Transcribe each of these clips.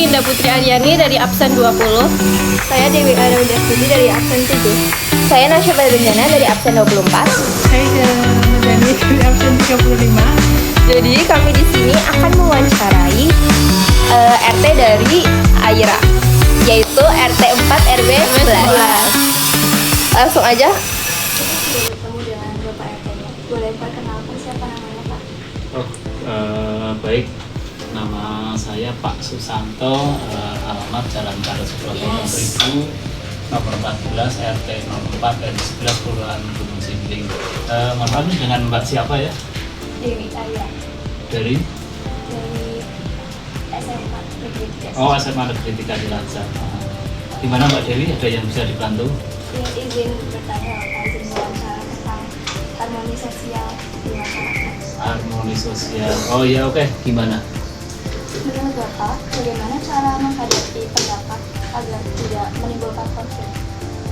Dinda Putri Aryani dari absen 20. Saya Dewi Araudastuti dari absen 7. Saya Nasya Badrunjana dari absen 24. Saya Medani dari absen 35. Jadi kami di sini akan mewawancarai RT dari Aira, yaitu RT 4 RW 11. Langsung aja. Bertemu dengan Bapak RT-nya. Boleh perkenalkan siapa namanya, Pak? Baik, nama saya Pak Susanto, alamat Jalan Karya Subroto Ribu, nomor 14 RT 04 RW 11 Kelurahan Gunung Simpling. Mohon maaf dengan Mbak siapa ya? Dewi Arya Dari SMA Negeri 3. Oh, SMA Negeri 3 Cilacap. Gimana Mbak Dewi? Ada yang bisa dibantu? Izin bertanya, izin wawancara tentang harmoni sosial di masyarakat. Harmoni sosial. Oh iya, oke. Gimana? Menurut Bapak, bagaimana cara menghadapi pendapat agar tidak menimbulkan konflik?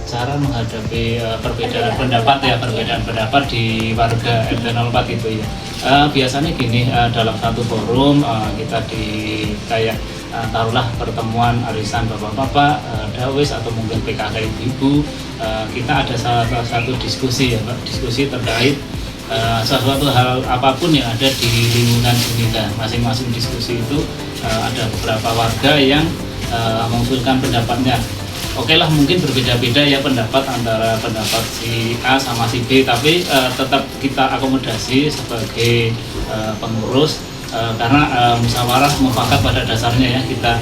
Cara menghadapi perbedaan pendapat ya, perbedaan pendapat di warga RT 04 itu ya. Biasanya gini, dalam satu forum kita di kayak taruhlah pertemuan arisan bapak-bapak, dawes atau mungkin PKK ibu-ibu, kita ada salah satu diskusi ya Pak, diskusi terkait sesuatu hal apapun yang ada di lingkungan sini. Masing-masing diskusi itu ada beberapa warga yang mengusulkan pendapatnya. Oke lah, mungkin berbeda-beda ya pendapat antara pendapat si A sama si B, tapi tetap kita akomodasi sebagai pengurus karena musyawarah mufakat pada dasarnya ya, kita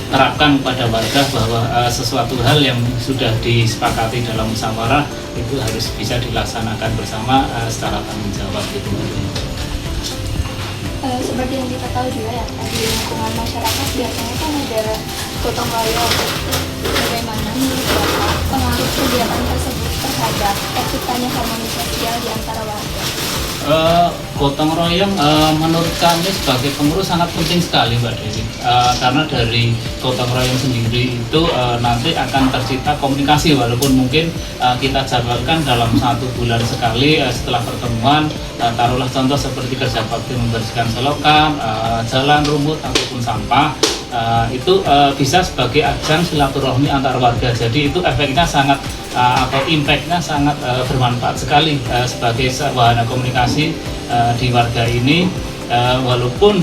terapkan pada warga bahwa sesuatu hal yang sudah disepakati dalam musyawarah itu harus bisa dilaksanakan bersama secara tanggung jawab gitu. Seperti yang kita tahu juga ya, di lingkungan masyarakat biasanya kan ada gotong royong. Bagaimana menurut Bapak pengaruh kegiatan tersebut terhadap terciptanya harmoni sosial di antara warga? Gotong royong menurut kami sebagai pengurus sangat penting sekali Mbak Dewi, karena dari gotong royong sendiri itu nanti akan tercipta komunikasi, walaupun mungkin kita jadwalkan dalam 1 bulan sekali setelah pertemuan, taruhlah contoh seperti kerja bakti membersihkan selokan, jalan rumput ataupun sampah, itu bisa sebagai ajang silaturahmi antar warga. Jadi itu efeknya sangat atau impactnya sangat bermanfaat sekali sebagai wahana komunikasi di warga ini, walaupun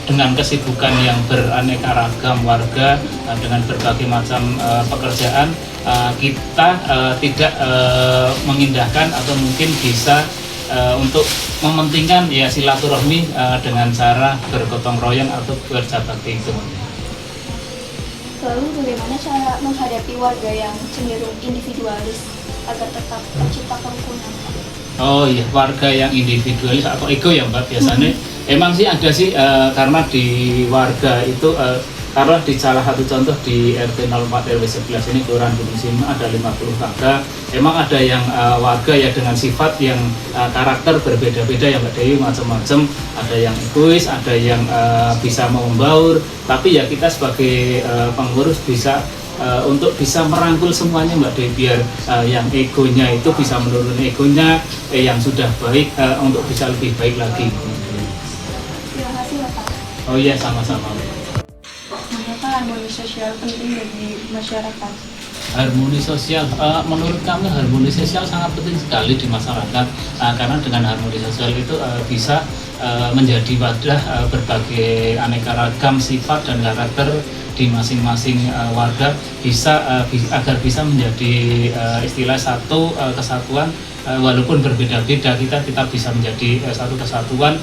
dengan kesibukan yang beraneka ragam warga dengan berbagai macam pekerjaan, kita tidak mengindahkan atau mungkin bisa untuk mementingkan ya silaturahmi dengan cara bergotong royong atau kerja bakti itu. Lalu bagaimana cara menghadapi warga yang cenderung individualis agar tetap tercipta kerukunan? Oh iya, warga yang individualis atau ego ya Mbak biasanya. Emang sih ada sih, karena di warga itu, karena di salah satu contoh di RT 04 RW 11 ini Kelurahan Gunung Simpling ada 50 kakak. Emang ada yang warga ya dengan sifat yang karakter berbeda-beda ya Mbak Dewi, macam-macam. Ada yang egois, ada yang bisa membaur. Tapi ya kita sebagai pengurus bisa untuk bisa merangkul semuanya Mbak Dewi, biar yang egonya itu bisa menurun egonya, yang sudah baik untuk bisa lebih baik lagi. Terima kasih Bapak. Oh iya, sama-sama. Mengapa harmoni sosial penting bagi masyarakat? Harmoni sosial, menurut kami harmoni sosial sangat penting sekali di masyarakat, karena dengan harmoni sosial itu bisa menjadi wadah berbagai aneka ragam sifat dan karakter di masing-masing warga, bisa agar bisa menjadi istilah satu kesatuan, walaupun berbeda-beda kita bisa menjadi satu kesatuan,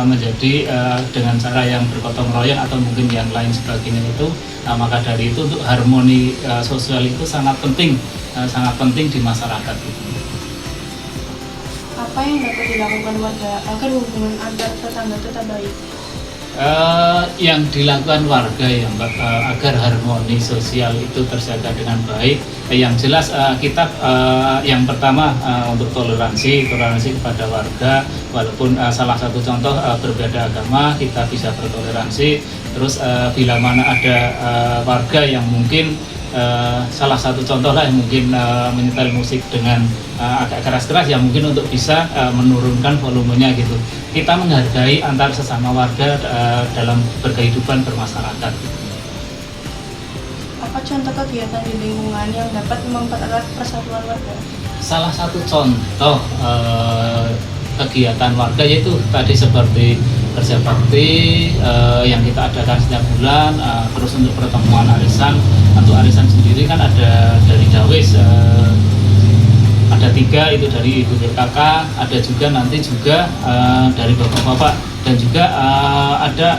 menjadi dengan cara yang bergotong royong atau mungkin yang lain sebagainya itu. Maka dari itu untuk harmoni sosial itu sangat penting di masyarakat itu. Apa yang dapat dilakukan warga agar hubungan antar tetangga tetap baik? Yang dilakukan warga ya Mbak, agar harmoni sosial itu terjaga dengan baik, yang jelas kita yang pertama untuk toleransi kepada warga, walaupun salah satu contoh berbeda agama kita bisa bertoleransi. Terus bila mana ada warga yang mungkin salah satu contoh lah yang mungkin menyetel musik dengan agak keras-keras ya mungkin untuk bisa menurunkan volumenya gitu. Kita menghargai antar sesama warga dalam berkehidupan bermasyarakat. Apa contoh kegiatan di lingkungan yang dapat mempererat persatuan warga? Salah satu contoh kegiatan warga yaitu tadi seperti kerja bakti yang kita adakan setiap bulan, terus untuk pertemuan arisan atau arisan sendiri kan ada dari Dawes, ada 3 itu dari Ibu BKK, ada juga nanti juga dari bapak-bapak dan juga ada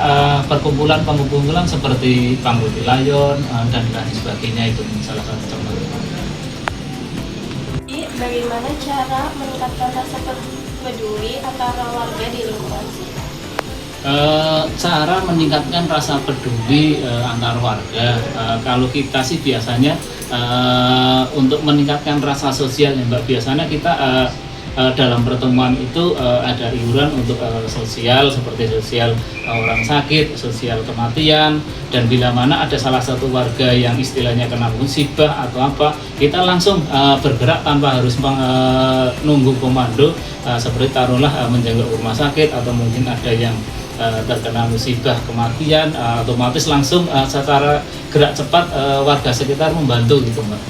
perkumpulan seperti Pangguti Layon dan lain sebagainya, itu salah satu contoh. Bagaimana cara meningkatkan rasa peduli antara warga di lingkungan sini? Cara meningkatkan rasa peduli antar warga, kalau kita sih biasanya untuk meningkatkan rasa sosial ya Mbak, biasanya kita dalam pertemuan itu ada iuran untuk sosial seperti sosial orang sakit, sosial kematian, dan bila mana ada salah satu warga yang istilahnya kena musibah atau apa, kita langsung bergerak tanpa harus nunggu komando, seperti taruhlah menjaga rumah sakit atau mungkin ada yang terkena musibah kematian, otomatis langsung secara gerak cepat warga sekitar membantu gitu Mbak.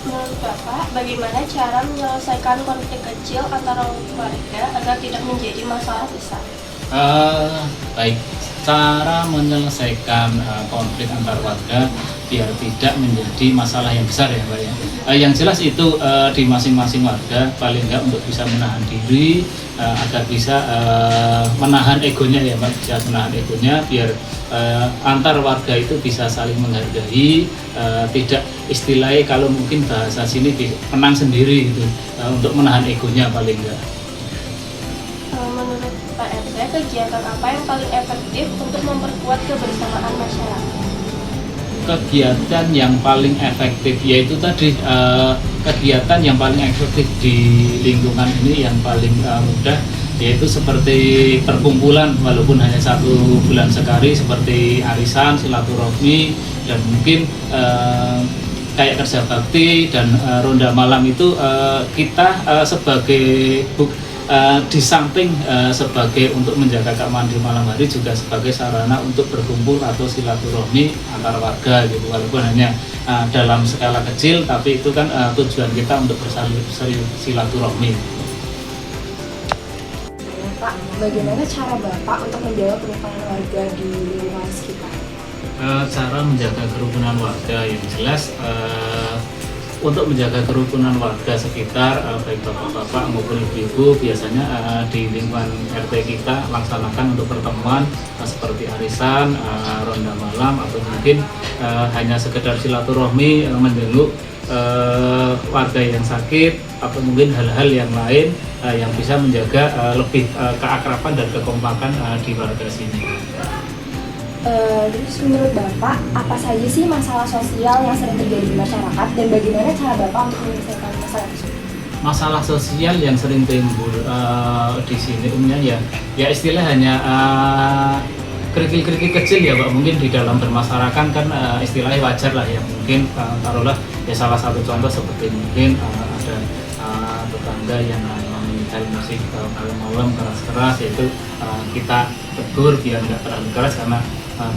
Menurut Bapak, bagaimana cara menyelesaikan konflik kecil antara warga agar tidak menjadi masalah besar? Baik, cara menyelesaikan konflik antar warga biar tidak menjadi masalah yang besar ya Mbak ya. Yang jelas itu di masing-masing warga paling nggak untuk bisa menahan diri agar bisa menahan egonya ya Mbak, bisa menahan egonya biar antar warga itu bisa saling menghargai, tidak istilahnya kalau mungkin bahasa sini menang sendiri gitu, untuk menahan egonya paling nggak. Menurut Pak RT, kegiatan apa yang paling efektif untuk memperkuat kebersamaan masyarakat? Kegiatan yang paling efektif yaitu tadi kegiatan yang paling efektif di lingkungan ini yang paling mudah yaitu seperti perkumpulan walaupun hanya 1 bulan sekali seperti arisan, silaturahmi, dan mungkin kayak kerja bakti dan ronda malam itu kita sebagai di samping sebagai untuk menjaga keamanan di malam hari juga sebagai sarana untuk berkumpul atau silaturahmi antar warga gitu, walaupun hanya dalam skala kecil tapi itu kan tujuan kita untuk bersilaturahmi. Pak, bagaimana cara Bapak untuk menjaga kerukunan warga di lingkungan sekitar? Cara menjaga kerukunan warga yang jelas untuk menjaga kerukunan warga sekitar, baik bapak-bapak maupun ibu-ibu, biasanya di lingkungan RT kita laksanakan untuk pertemuan seperti arisan, ronda malam, atau mungkin hanya sekedar silaturahmi menjenguk warga yang sakit, atau mungkin hal-hal yang lain yang bisa menjaga lebih keakraban dan kekompakan di warga sini. Terus menurut Bapak, apa saja sih masalah sosial yang sering terjadi di masyarakat dan bagaimana cara Bapak untuk menyelesaikan masalah tersebut? Masalah sosial yang sering timbul di sini umumnya ya istilah hanya kerikil-kerikil kecil ya Pak, mungkin di dalam bermasyarakat kan istilahnya wajar lah ya, mungkin taruhlah ya salah satu contoh seperti mungkin ada tetangga yang menyetel musik malam-malam keras-keras, yaitu kita tegur biar nggak terlalu keras karena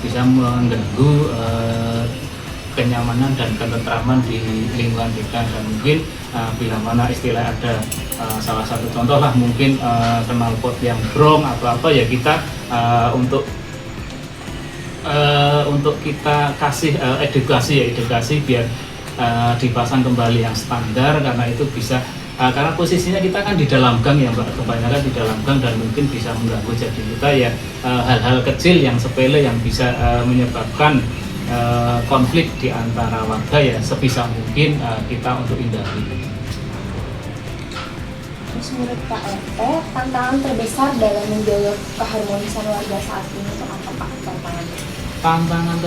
bisa mengganggu kenyamanan dan ketentraman di lingkungan kita. Dan mungkin bila mana istilah ada salah satu contoh lah mungkin knalpot yang brong atau apa ya, kita untuk kita kasih edukasi biar dipasang kembali yang standar, karena itu bisa karena posisinya kita kan di dalam gang ya Mbak, kebanyakan di dalam gang dan mungkin bisa mengganggu. Jadi kita ya hal-hal kecil yang sepele yang bisa menyebabkan konflik di antara warga ya sebisa mungkin kita untuk hindari. Terus menurut Pak RT, tantangan terbesar dalam menjaga keharmonisan warga saat ini itu apa Pak? Tantangan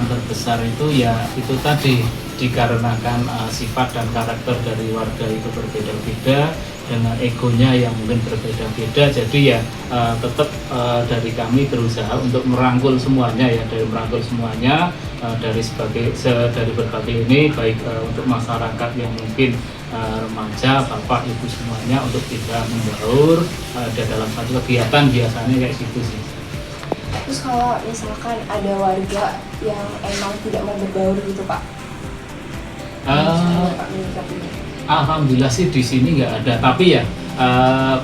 terbesar itu ya itu tadi, dikarenakan sifat dan karakter dari warga itu berbeda-beda, dengan egonya yang mungkin berbeda-beda. Jadi ya tetap dari kami berusaha untuk merangkul semuanya ya, dari merangkul semuanya dari berbagai ini, baik untuk masyarakat yang mungkin remaja, bapak, ibu semuanya, untuk kita membaur dalam satu kegiatan, biasanya kayak gitu sih. Terus kalau misalkan ada warga yang emang tidak mau berbaur gitu Pak, Pak menyikapinya? Alhamdulillah sih di sini nggak ada, tapi ya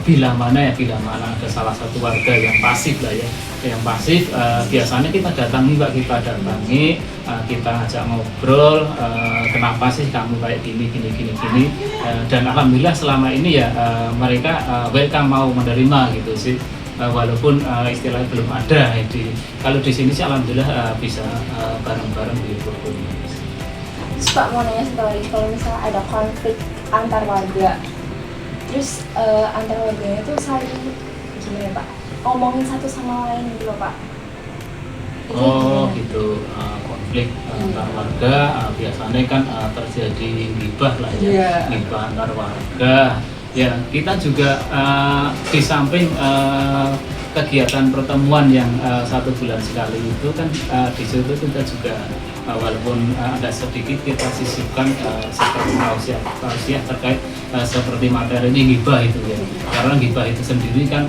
bila mana ada salah satu warga yang pasif lah ya, yang pasif, biasanya kita datangi Pak, kita ajak ngobrol, kenapa sih kamu kayak gini, dan alhamdulillah selama ini ya mereka welcome, mau menerima gitu sih, walaupun istilahnya belum ada. Kalau di sini sih alhamdulillah bisa bareng-bareng di rukun. Terus Pak mau nanya satu lagi, kalau misalnya ada konflik antar warga, terus antar warganya itu saling gimana Pak? Ngomongin satu sama lain gitu loh Pak. Itu Oh gimana? gitu, konflik antar warga biasanya kan terjadi gibah lah ya, Iya. gibah antar warga. Ya kita juga di samping kegiatan pertemuan yang 1 bulan sekali itu kan, di situ kita juga walaupun ada sedikit kita sisipkan seperti tausiah terkait seperti materi ini gibah itu ya, karena gibah itu sendiri kan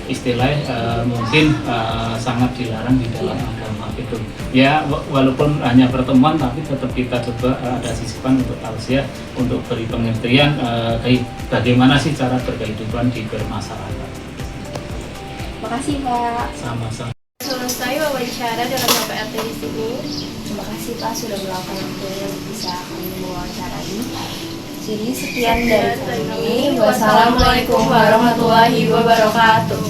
istilahnya mungkin sangat dilarang di dalam agama itu ya, walaupun hanya pertemuan tapi tetap kita coba ada sisipan untuk tausiah, untuk beri pengertian bagaimana sih cara berkehidupan di bermasyarakat. Makasih Pak. Sama-sama. Selesai wawancara dengan Bapak RT di sini. Terima kasih Pak sudah meluangkan waktunya untuk bisa kami mewawancarai. Jadi sekian dari kami. Wassalamualaikum warahmatullahi wabarakatuh.